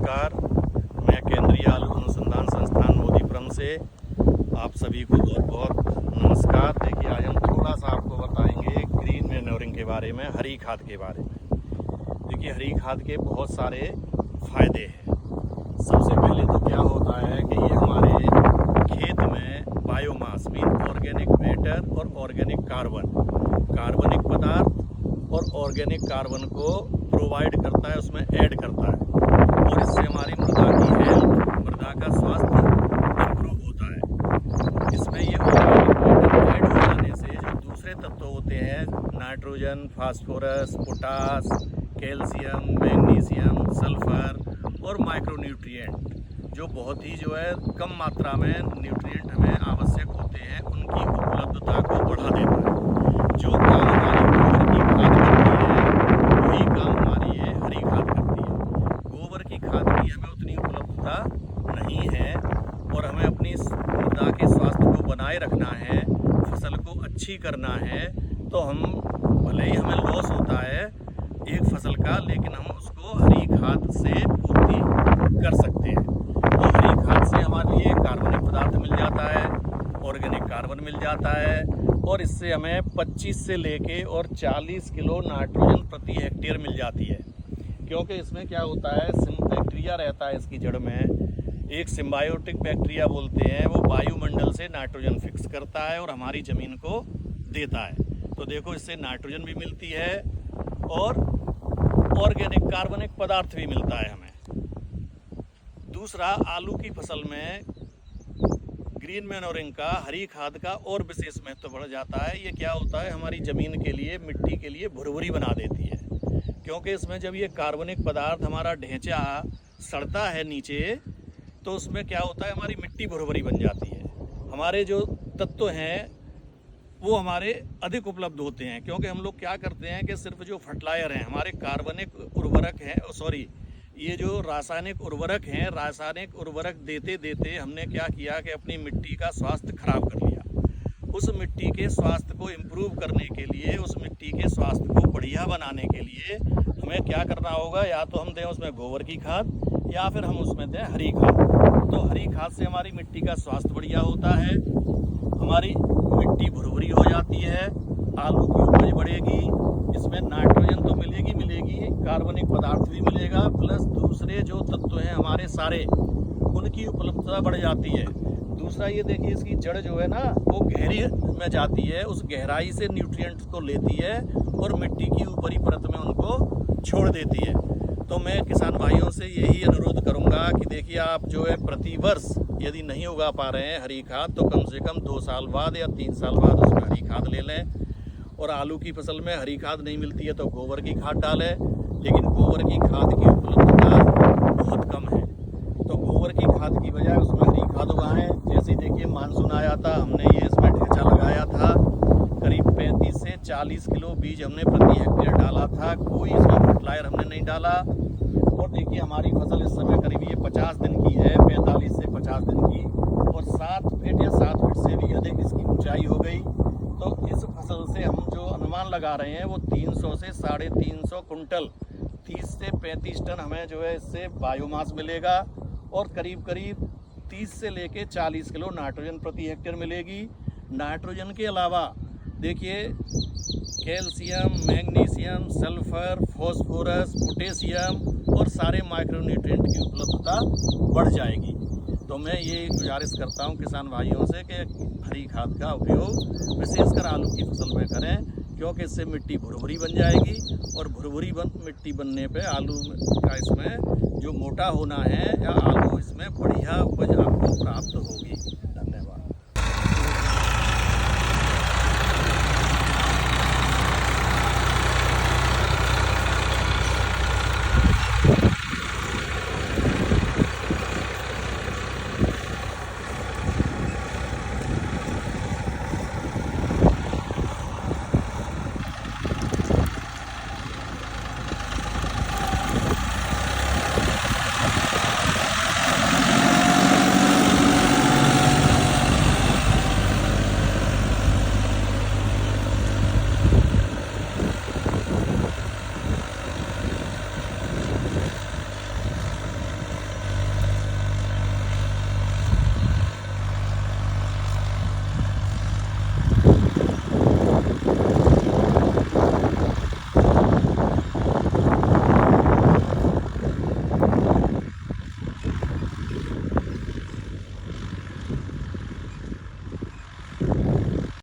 नमस्कार। मैं केंद्रीय आलू अनुसंधान संस्थान मोदीपुरम से आप सभी को बहुत बहुत नमस्कार। देखिए, आज हम थोड़ा सा आपको बताएंगे ग्रीन मैन्योरिंग के बारे में, हरी खाद के बारे में। देखिए, हरी खाद के बहुत सारे फायदे हैं। सबसे पहले तो क्या होता है कि ये हमारे खेत में बायोमास मीन ऑर्गेनिक मैटर और ऑर्गेनिक कार्बनिक पदार्थ और ऑर्गेनिक कार्बन को प्रोवाइड करता है, उसमें ऐड करता है और इससे हमारी मृदा की हेल्थ, मृदा का स्वास्थ्य इम्प्रूव होता है। इसमें ये ऑर्गेनिक मैटर ऐड हो जाने से जो दूसरे तत्व होते हैं, nitrogen, phosphorus, potash, calcium, magnesium, sulphur और माइक्रोन्यूट्रिएंट, जो बहुत ही कम मात्रा में न्यूट्रिएंट हमें आवश्यक होते हैं, उनकी उपलब्धता को बढ़ा देता है। जो काम हमारी गोबर की खाद करती है वही काम हमारी ये हरी खाद करती है। गोबर की खाद की हमें उतनी उपलब्धता नहीं है और हमें अपनी मृदा के स्वास्थ्य को बनाए रखना है, फसल को अच्छी करना है, तो हम भले ही हमें लॉस होता है एक फसल का, लेकिन हम उसको हरी खाद से पूर्ति कर सकते हैं। तो हरी खाद से हमारे लिए कार्बनिक पदार्थ मिल जाता है, ऑर्गेनिक कार्बन मिल जाता है और इससे हमें 25 से लेके और 40 किलो नाइट्रोजन प्रति हेक्टेयर मिल जाती है। क्योंकि इसमें क्या होता है, बैक्टीरिया रहता है इसकी जड़ में, एक सिम्बायोटिक बैक्टीरिया बोलते हैं, वो वायुमंडल से नाइट्रोजन फिक्स करता है और हमारी ज़मीन को देता है। तो देखो, इससे नाइट्रोजन भी मिलती है और ऑर्गेनिक कार्बनिक पदार्थ भी मिलता है हमें। दूसरा, आलू की फसल में ग्रीन मैन्योरिंग का, हरी खाद का और विशेष महत्व बढ़ जाता है। ये क्या होता है, हमारी ज़मीन के लिए, मिट्टी के लिए भुरभुरी बना देती है। क्योंकि इसमें जब ये कार्बनिक पदार्थ हमारा ढेंचा सड़ता है नीचे, तो उसमें क्या होता है, हमारी मिट्टी भुरभुरी बन जाती है। हमारे जो तत्व हैं वो हमारे अधिक उपलब्ध होते हैं। क्योंकि हम लोग क्या करते हैं कि सिर्फ जो फर्टिलाइजर हैं, हमारे कार्बनिक उर्वरक हैं, ये जो रासायनिक उर्वरक देते देते हमने क्या किया कि अपनी मिट्टी का स्वास्थ्य खराब कर लिया। उस मिट्टी के स्वास्थ्य को इम्प्रूव करने के लिए, उस मिट्टी के स्वास्थ्य को बढ़िया बनाने के लिए हमें क्या करना होगा, या तो हम दें उसमें गोबर की खाद या फिर हम उसमें दें हरी खाद। तो हरी खाद से हमारी मिट्टी का स्वास्थ्य बढ़िया होता है, हमारी मिट्टी भुरभुरी हो जाती है, आलू की उपज बढ़ेगी, इसमें नाइट्रोजन तो मिलेगी, कार्बनिक पदार्थ भी मिलेगा, प्लस दूसरे जो तत्व हैं हमारे सारे, उनकी उपलब्धता बढ़ जाती है। दूसरा, ये देखिए, इसकी जड़ जो है ना, वो गहरी में जाती है, उस गहराई से न्यूट्रिएंट्स को लेती है और मिट्टी की ऊपरी परत में उनको छोड़ देती है। तो मैं किसान भाइयों से यही अनुरोध करूंगा कि देखिए, आप प्रति वर्ष यदि नहीं उगा पा रहे हैं हरी खाद, तो कम से कम 2 साल बाद या 3 साल बाद उसमें हरी खाद ले लें। और आलू की फसल में हरी खाद नहीं मिलती है तो गोबर की खाद डालें, लेकिन गोबर की खाद की उपलब्धता बहुत कम है, तो गोबर की खाद की बजाय उसमें हरी खाद उगाएं। जैसे देखिए, मानसून आया था, हमने ये इसमें ढेंचा लगाया था, करीब 35 से 40 किलो बीज हमने प्रति हेक्टेयर डाला था, कोई इसमें फर्टिलाइजर हमने नहीं डाला। और देखिए, हमारी फसल इस समय करीब ये 50 दिन की है, 45 से 50 दिन की, और 7 फीट या 7 फीट से भी अधिक इसकी ऊंचाई हो गई। तो इस फसल से हम जो अनुमान लगा रहे हैं वो 300 से 350 कुंटल, 30 से 35 टन हमें इससे बायोमास मिलेगा और करीब 30 से लेके 40 किलो नाइट्रोजन प्रति हेक्टेयर मिलेगी। नाइट्रोजन के अलावा देखिए, calcium, magnesium, sulphur, phosphorus, potassium और सारे माइक्रोन्यूट्रिएंट की उपलब्धता बढ़ जाएगी। तो मैं ये गुजारिश करता हूँ किसान भाइयों से कि हरी खाद का उपयोग विशेषकर आलू की फसल में करें, क्योंकि इससे मिट्टी भुरभुरी बन जाएगी और भुरभुरी मिट्टी बनने पे आलू का इसमें जो मोटा होना है, या आलू इसमें बढ़िया उपज आपको प्राप्त होगी।